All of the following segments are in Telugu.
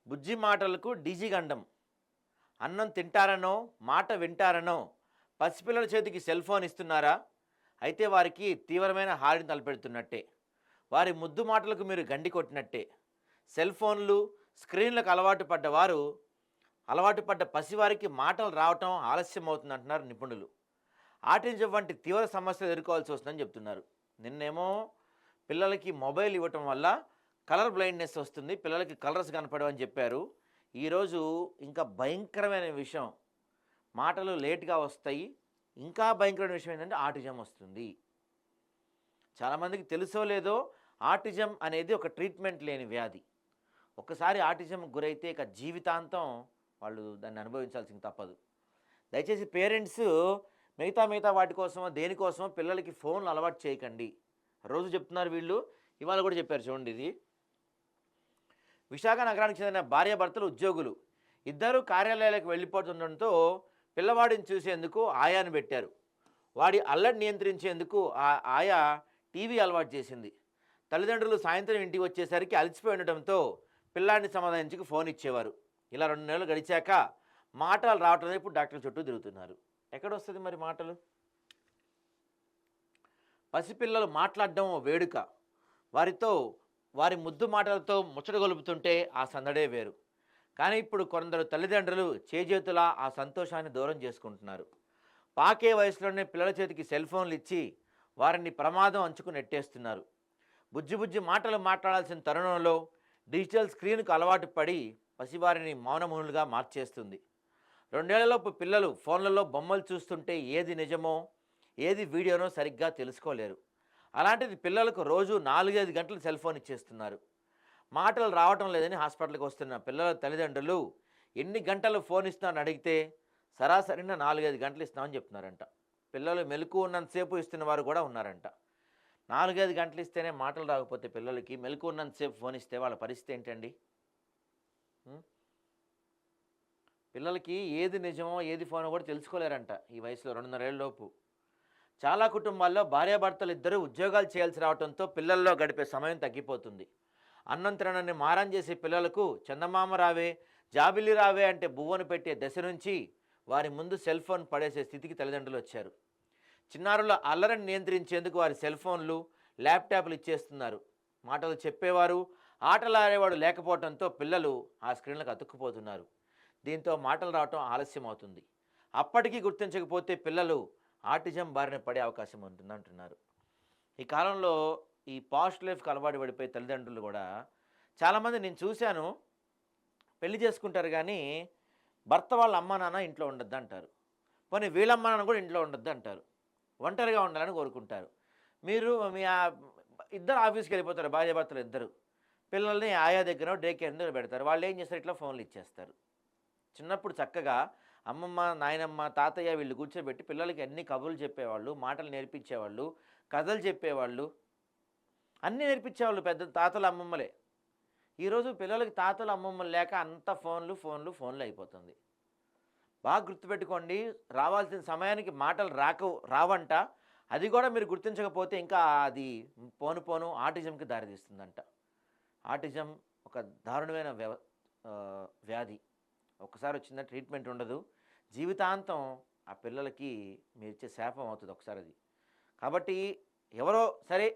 బుజ్జి మాటలకు డీజీ గండం. అన్నం తింటారనో, మాట వింటారనో పసిపిల్లల చేతికి సెల్ ఫోన్ ఇస్తున్నారా? అయితే వారికి తీవ్రమైన హాని తలపెడుతున్నట్టే. వారి ముద్దు మాటలకు మీరు గండి కొట్టినట్టే. సెల్ ఫోన్లు, స్క్రీన్లకు అలవాటు పడ్డ పసివారికి మాటలు రావటం ఆలస్యం అవుతుందంటున్నారు నిపుణులు. ఆటిజం వంటి తీవ్ర సమస్యలు ఎదుర్కోవాల్సి వస్తుందని చెప్తున్నారు. నిన్నేమో పిల్లలకి మొబైల్ ఇవ్వటం వల్ల కలర్ బ్లైండ్నెస్ వస్తుంది, పిల్లలకి కలర్స్ కనపడవని చెప్పారు. ఈరోజు ఇంకా భయంకరమైన విషయం, మాటలు లేట్గా వస్తాయి. ఇంకా భయంకరమైన విషయం ఏంటంటే ఆటిజం వస్తుంది. చాలామందికి తెలుసో లేదో ఆటిజం అనేది ఒక ట్రీట్మెంట్ లేని వ్యాధి. ఒకసారి ఆటిజం గురైతే ఇక జీవితాంతం వాళ్ళు దాన్ని అనుభవించాల్సింది తప్పదు. దయచేసి పేరెంట్స్ మిగతా వాటి కోసమో దేనికోసమో పిల్లలకి ఫోన్లు అలవాటు చేయకండి. రోజు చెప్తున్నారు వీళ్ళు, ఇవాళ కూడా చెప్పారు చూడండి. ఇది విశాఖ నగరానికి చెందిన భార్యాభర్తలు ఉద్యోగులు ఇద్దరు కార్యాలయాలకు వెళ్ళిపోతుండటంతో పిల్లవాడిని చూసేందుకు ఆయాను పెట్టారు. వాడి అల్లరి నియంత్రించేందుకు ఆ ఆయా టీవీ అలవాటు చేసింది. తల్లిదండ్రులు సాయంత్రం ఇంటికి వచ్చేసరికి అలసిపోయి ఉండటంతో పిల్లాడిని సమాధానించుకు ఫోన్ ఇచ్చేవారు. ఇలా 2 నెలలు గడిచాక మాటలు రావటం ఇప్పుడు డాక్టర్ చుట్టూ తిరుగుతున్నారు. ఎక్కడొస్తుంది మరి మాటలు? పసిపిల్లలు మాట్లాడడం వేడుక. వారి ముద్దు మాటలతో ముచ్చట గొలుపుతుంటే ఆ సందడే వేరు. కానీ ఇప్పుడు కొందరు తల్లిదండ్రులు చేజేతులా ఆ సంతోషాన్ని దూరం చేసుకుంటున్నారు. పాకే వయసులోనే పిల్లల చేతికి సెల్ ఫోన్లు ఇచ్చి వారిని ప్రమాదం అంచుకు నెట్టేస్తున్నారు. బుజ్జి మాటలు మాట్లాడాల్సిన తరుణంలో డిజిటల్ స్క్రీన్కు అలవాటు పడి పసివారిని మౌనమౌనులుగా మార్చేస్తుంది. 2 ఏళ్లలోపు పిల్లలు ఫోన్లలో బొమ్మలు చూస్తుంటే ఏది నిజమో ఏది వీడియోనో సరిగ్గా తెలుసుకోలేరు. అలాంటిది పిల్లలకు రోజు 4-5 గంటలు సెల్ ఫోన్ ఇచ్చేస్తున్నారు. మాటలు రావటం లేదని హాస్పిటల్కి వస్తున్న పిల్లల తల్లిదండ్రులు ఎన్ని గంటలు ఫోన్ ఇస్తామని అడిగితే సరాసరిన 4-5 గంటలు ఇస్తామని చెప్తున్నారంట. పిల్లలు మెలకు ఉన్నంతసేపు ఇస్తున్న వారు కూడా ఉన్నారంట. 4-5 గంటలు ఇస్తేనే మాటలు రాకపోతే పిల్లలకి మెలకు ఉన్నంతసేపు ఫోన్ ఇస్తే వాళ్ళ పరిస్థితి ఏంటండి? పిల్లలకి ఏది నిజమో ఏది ఫోనో కూడా తెలుసుకోలేరంట ఈ వయసులో, 2.5 ఏళ్ళలోపు. చాలా కుటుంబాల్లో భార్యాభర్తలు ఇద్దరూ ఉద్యోగాలు చేయాల్సి రావడంతో పిల్లల్లో గడిపే సమయం తగ్గిపోతుంది. అన్నం తినడాన్ని మారం చేసే పిల్లలకు చందమామ రావే, జాబిల్లి రావే అంటే బువ్వను పెట్టే దశ నుంచి వారి ముందు సెల్ ఫోన్ పడేసే స్థితికి తల్లిదండ్రులు వచ్చారు. చిన్నారుల అల్లరిని నియంత్రించేందుకు వారి సెల్ ఫోన్లు, ల్యాప్టాప్లు ఇచ్చేస్తున్నారు. మాటలు చెప్పేవారు, ఆటలాడేవాడు లేకపోవడంతో పిల్లలు ఆ స్క్రీన్లకు అతుక్కుపోతున్నారు. దీంతో మాటలు రావటం ఆలస్యం అవుతుంది. అప్పటికీ గుర్తించకపోతే పిల్లలు ఆటిజం బారిన పడే అవకాశం ఉంటుందంటున్నారు. ఈ కాలంలో ఈ పాస్ట్ లైఫ్కి అలవాటు పడిపోయే తల్లిదండ్రులు కూడా చాలామంది నేను చూశాను. పెళ్లి చేసుకుంటారు కానీ భర్త వాళ్ళ అమ్మా నాన్న ఇంట్లో ఉండొద్దు అంటారు. పోనీ వీళ్ళ అమ్మా నాన్న కూడా ఇంట్లో ఉండొద్దు అంటారు. ఒంటరిగా ఉండాలని కోరుకుంటారు. మీరు మీ ఇద్దరు ఆఫీస్కి వెళ్ళిపోతారు, భార్యాభర్తలు ఇద్దరు. పిల్లల్ని ఆయా దగ్గర డే కేర్ దగ్గర పెడతారు. వాళ్ళు ఏం చేస్తారు? ఇట్లా ఫోన్లు ఇచ్చేస్తారు. చిన్నప్పుడు చక్కగా అమ్మమ్మ, నాయనమ్మ, తాతయ్య వీళ్ళు కూర్చోబెట్టి పిల్లలకి అన్ని కబుర్లు చెప్పేవాళ్ళు, మాటలు నేర్పించేవాళ్ళు, కథలు చెప్పేవాళ్ళు, అన్నీ నేర్పించేవాళ్ళు పెద్ద తాతలు అమ్మమ్మలే. ఈరోజు పిల్లలకి తాతలు అమ్మమ్మలు లేక అంత ఫోన్లు అయిపోతుంది. బాగా గుర్తుపెట్టుకోండి, రావాల్సిన సమయానికి మాటలు రావంట. అది కూడా మీరు గుర్తించకపోతే ఇంకా అది పోను ఆటిజంకి దారితీస్తుందంట. ఆటిజం ఒక దారుణమైన వ్యాధి. ఒకసారి వచ్చిన ట్రీట్మెంట్ ఉండదు, జీవితాంతం ఆ పిల్లలకి మీరు ఇచ్చే శాపం అవుతుంది ఒకసారి అది. కాబట్టి ఎవరో సరే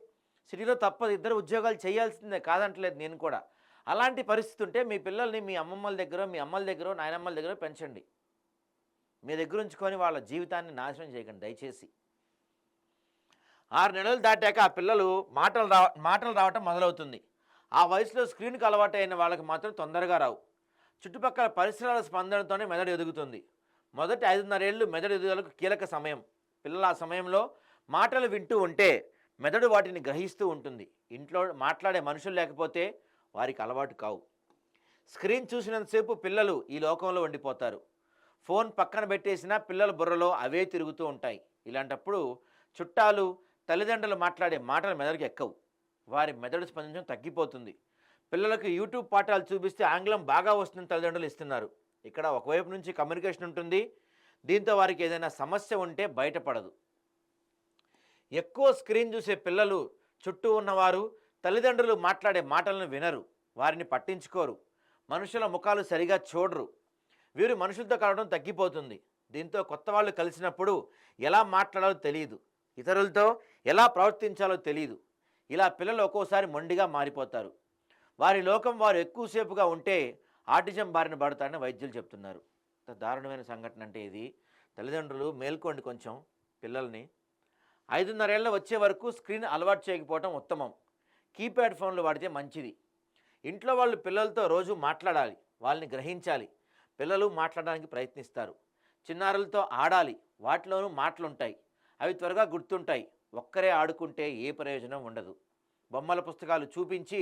సిటీలో తప్పదు, ఇద్దరు ఉద్యోగాలు చేయాల్సిందే, కాదంటలేదు నేను కూడా. అలాంటి పరిస్థితి ఉంటే మీ పిల్లల్ని మీ అమ్మమ్మల దగ్గర, మీ అమ్మల దగ్గర, నాయనమ్మల దగ్గర పెంచండి. మీ దగ్గర ఉంచుకొని వాళ్ళ జీవితాన్ని నాశనం చేయకండి దయచేసి. 6 నెలలు దాటాక ఆ పిల్లలు మాటలు రావటం మొదలవుతుంది. ఆ వయసులో స్క్రీన్కి అలవాటు అయిన వాళ్ళకి మాత్రం తొందరగా రావు. చుట్టుపక్కల పరిసరాల స్పందనతోనే మెదడు ఎదుగుతుంది. మొదటి 5.5 ఏళ్ళు మెదడు ఎదుగుదలకు కీలక సమయం. పిల్లలు ఆ సమయంలో మాటలు వింటూ ఉంటే మెదడు వాటిని గ్రహిస్తూ ఉంటుంది. ఇంట్లో మాట్లాడే మనుషులు లేకపోతే వారికి అలవాటు కావు. స్క్రీన్ చూసినంతసేపు పిల్లలు ఈ లోకంలో ఉండిపోతారు. ఫోన్ పక్కన పెట్టేసినా పిల్లల బుర్రలో అవే తిరుగుతూ ఉంటాయి. ఇలాంటప్పుడు చుట్టాలు, తల్లిదండ్రులు మాట్లాడే మాటలు మెదడుకి ఎక్కవు. వారి మెదడు స్పందించడం తగ్గిపోతుంది. పిల్లలకు యూట్యూబ్ పాఠాలు చూపిస్తే ఆంగ్లం బాగా వస్తుందని తల్లిదండ్రులు ఇస్తున్నారు. ఇక్కడ ఒకవైపు నుంచి కమ్యూనికేషన్ ఉంటుంది, దీంతో వారికి ఏదైనా సమస్య ఉంటే బయటపడదు. ఎక్కువ స్క్రీన్ చూసే పిల్లలు చుట్టూ ఉన్నవారు తల్లిదండ్రులు మాట్లాడే మాటలను వినరు, వారిని పట్టించుకోరు. మనుషుల ముఖాలు సరిగా చూడరు. వీరు మనుషులతో కలవడం తగ్గిపోతుంది. దీంతో కొత్త వాళ్ళు కలిసినప్పుడు ఎలా మాట్లాడాలో తెలియదు. ఇతరులతో ఎలా ప్రవర్తించాలో తెలియదు. ఇలా పిల్లలు ఒక్కోసారి మొండిగా మారిపోతారు. వారి లోకం వారు ఎక్కువసేపుగా ఉంటే ఆటిజం బారిన పడతారని వైద్యులు చెప్తున్నారు. ఇంత దారుణమైన సంఘటన అంటే ఇది. తల్లిదండ్రులు మేల్కోండి కొంచెం పిల్లల్ని. 5:30 ఏళ్ళ వచ్చే వరకు స్క్రీన్ అలవాటు చేయకపోవడం ఉత్తమం. కీప్యాడ్ ఫోన్లు వాడితే మంచిది. ఇంట్లో వాళ్ళు పిల్లలతో రోజు మాట్లాడాలి, వాళ్ళని గ్రహించాలి. పిల్లలు మాట్లాడడానికి ప్రయత్నిస్తారు. చిన్నారులతో ఆడాలి, వాటిలోనూ మాటలుంటాయి. అవి త్వరగా గుర్తుంటాయి. ఒక్కరే ఆడుకుంటే ఏ ప్రయోజనం ఉండదు. బొమ్మల పుస్తకాలు చూపించి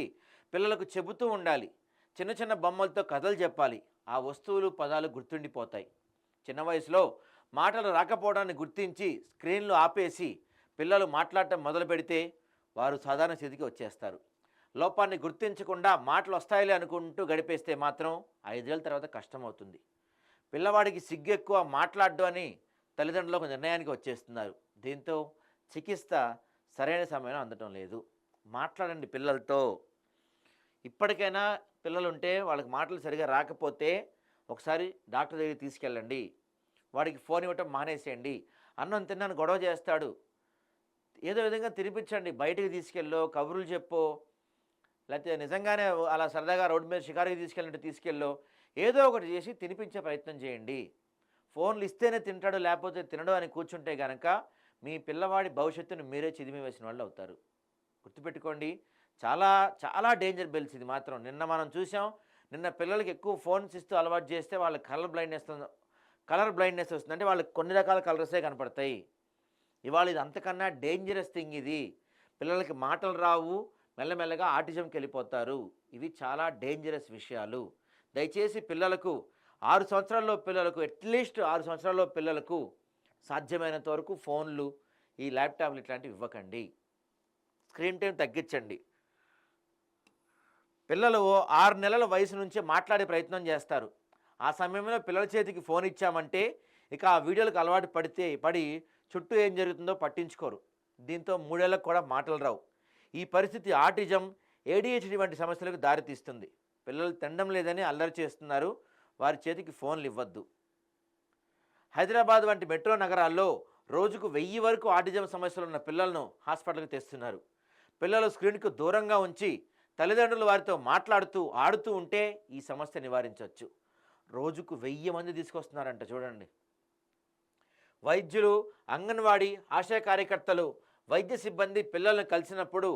పిల్లలకు చెబుతూ ఉండాలి. చిన్న చిన్న బొమ్మలతో కథలు చెప్పాలి. ఆ వస్తువులు పదాలు గుర్తుండిపోతాయి. చిన్న వయసులో మాటలు రాకపోవడాన్ని గుర్తించి స్క్రీన్లు ఆపేసి పిల్లలు మాట్లాడటం మొదలు పెడితే వారు సాధారణ స్థితికి వచ్చేస్తారు. లోపాన్ని గుర్తించకుండా మాటలు వస్తాయిలే అనుకుంటూ గడిపేస్తే మాత్రం 5 ఏళ్ళ తర్వాత కష్టమవుతుంది. పిల్లవాడికి సిగ్గు ఎక్కువ మాట్లాడడం అని తల్లిదండ్రులు ఒక నిర్ణయానికి వచ్చేస్తున్నారు. దీంతో చికిత్స సరైన సమయంలో అందటం లేదు. మాట్లాడండి పిల్లలతో. ఇప్పటికైనా పిల్లలుంటే వాళ్ళకి మాటలు సరిగా రాకపోతే ఒకసారి డాక్టర్ దగ్గరికి తీసుకెళ్ళండి. వాడికి ఫోన్ ఇవ్వటం మానేసేయండి. అన్నం తిన్నాను గొడవ చేస్తాడు, ఏదో విధంగా తినిపించండి. బయటికి తీసుకెళ్ళో, కబుర్లు చెప్పో, లేకపోతే నిజంగానే అలా సరదాగా రోడ్డు మీద షికారుకి తీసుకెళ్ళినట్టు తీసుకెళ్ళో ఏదో ఒకటి చేసి తినిపించే ప్రయత్నం చేయండి. ఫోన్లు ఇస్తేనే తింటాడు, లేకపోతే తినడు అని కూర్చుంటే కనుక మీ పిల్లవాడి భవిష్యత్తును మీరే చిదిమి వేసిన వాళ్ళు అవుతారు. గుర్తుపెట్టుకోండి, చాలా చాలా డేంజర్ బెల్స్ ఇది మాత్రం. నిన్న మనం చూసాం. నిన్న పిల్లలకి ఎక్కువ ఫోన్స్ ఇస్తూ అలవాటు చేస్తే వాళ్ళకి కలర్ బ్లైండ్నెస్ వస్తుంది. అంటే వాళ్ళకి కొన్ని రకాల కలర్సే కనపడతాయి. ఇవాళ ఇది అంతకన్నా డేంజరస్ థింగ్ ఇది. పిల్లలకి మాటలు రావు, మెల్లమెల్లగా ఆటిజంకి వెళ్ళిపోతారు. ఇవి చాలా డేంజరస్ విషయాలు. దయచేసి పిల్లలకు 6 సంవత్సరాల్లో పిల్లలకు అట్లీస్ట్ 6 సంవత్సరాల్లో పిల్లలకు సాధ్యమైనంత వరకు ఫోన్లు, ఈ ల్యాప్టాప్లు ఇట్లాంటివి ఇవ్వకండి. స్క్రీన్ టైం తగ్గించండి. పిల్లలు 6 నెలల వయసు నుంచే మాట్లాడే ప్రయత్నం చేస్తారు. ఆ సమయంలో పిల్లల చేతికి ఫోన్ ఇచ్చామంటే ఇక ఆ వీడియోలకు అలవాటు పడి చుట్టూ ఏం జరుగుతుందో పట్టించుకోరు. దీంతో 3 ఏళ్ళకు కూడా మాటలు రావు. ఈ పరిస్థితి ఆటిజం, ADHD వంటి సమస్యలకు దారితీస్తుంది. పిల్లలు తినడం లేదని అల్లరి చేస్తున్నారు. వారి చేతికి ఫోన్లు ఇవ్వద్దు. హైదరాబాద్ వంటి మెట్రో నగరాల్లో రోజుకు 1000 వరకు ఆటిజం సమస్యలు ఉన్న పిల్లలను హాస్పిటల్కి తెస్తున్నారు. పిల్లలు స్క్రీన్కు దూరంగా ఉంచి తల్లిదండ్రులు వారితో మాట్లాడుతూ ఆడుతూ ఉంటే ఈ సమస్య నివారించవచ్చు. రోజుకు 1000 మంది తీసుకొస్తున్నారంట చూడండి. వైద్యులు, అంగన్వాడీ ఆశా కార్యకర్తలు, వైద్య సిబ్బంది పిల్లలను కలిసినప్పుడు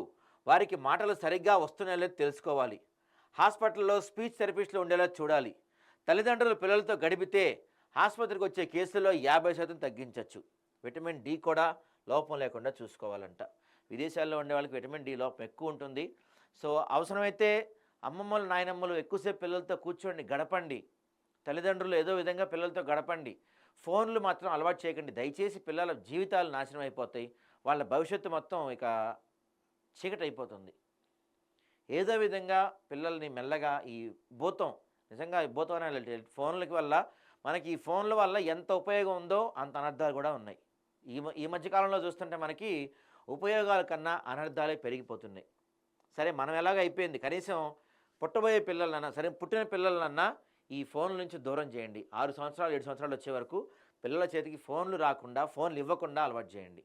వారికి మాటలు సరిగ్గా వస్తున్నాయో లేదో తెలుసుకోవాలి. హాస్పిటల్లో స్పీచ్ థెరపిస్టులు ఉండేలా చూడాలి. తల్లిదండ్రులు పిల్లలతో గడిపితే ఆసుపత్రికి వచ్చే కేసుల్లో 50% తగ్గించవచ్చు. విటమిన్ డి కూడా లోపం లేకుండా చూసుకోవాలంట. విదేశాల్లో ఉండే వాళ్ళకి విటమిన్ డి లోపం ఎక్కువ ఉంటుంది. సో అవసరమైతే అమ్మమ్మలు, నాయనమ్మలు ఎక్కువసేపు పిల్లలతో కూర్చోండి, గడపండి. తల్లిదండ్రులు ఏదో విధంగా పిల్లలతో గడపండి. ఫోన్లు మాత్రం అలవాటు చేయకండి. దయచేసి పిల్లల జీవితాలు నాశనం అయిపోతాయి. వాళ్ళ భవిష్యత్తు మొత్తం ఇక చీకటైపోతుంది. ఏదో విధంగా పిల్లల్ని మెల్లగా ఈ భూతం, నిజంగా ఈ భూతం అనే ఫోన్లకి వల్ల మనకి ఈ ఫోన్ల వల్ల ఎంత ఉపయోగం ఉందో అంత అనర్థాలు కూడా ఉన్నాయి. ఈ మధ్యకాలంలో చూస్తుంటే మనకి ఉపయోగాల కన్నా అనర్థాలే పెరిగిపోతున్నాయి. సరే, మనం ఎలాగ అయిపోయింది, కనీసం పుట్టబోయే పిల్లలన్నా సరే, పుట్టిన పిల్లలన్నా ఈ ఫోన్ల నుంచి దూరం చేయండి. 6 సంవత్సరాలు 7 సంవత్సరాలు వచ్చే వరకు పిల్లల చేతికి ఫోన్లు రాకుండా, ఫోన్లు ఇవ్వకుండా అలవాటు చేయండి.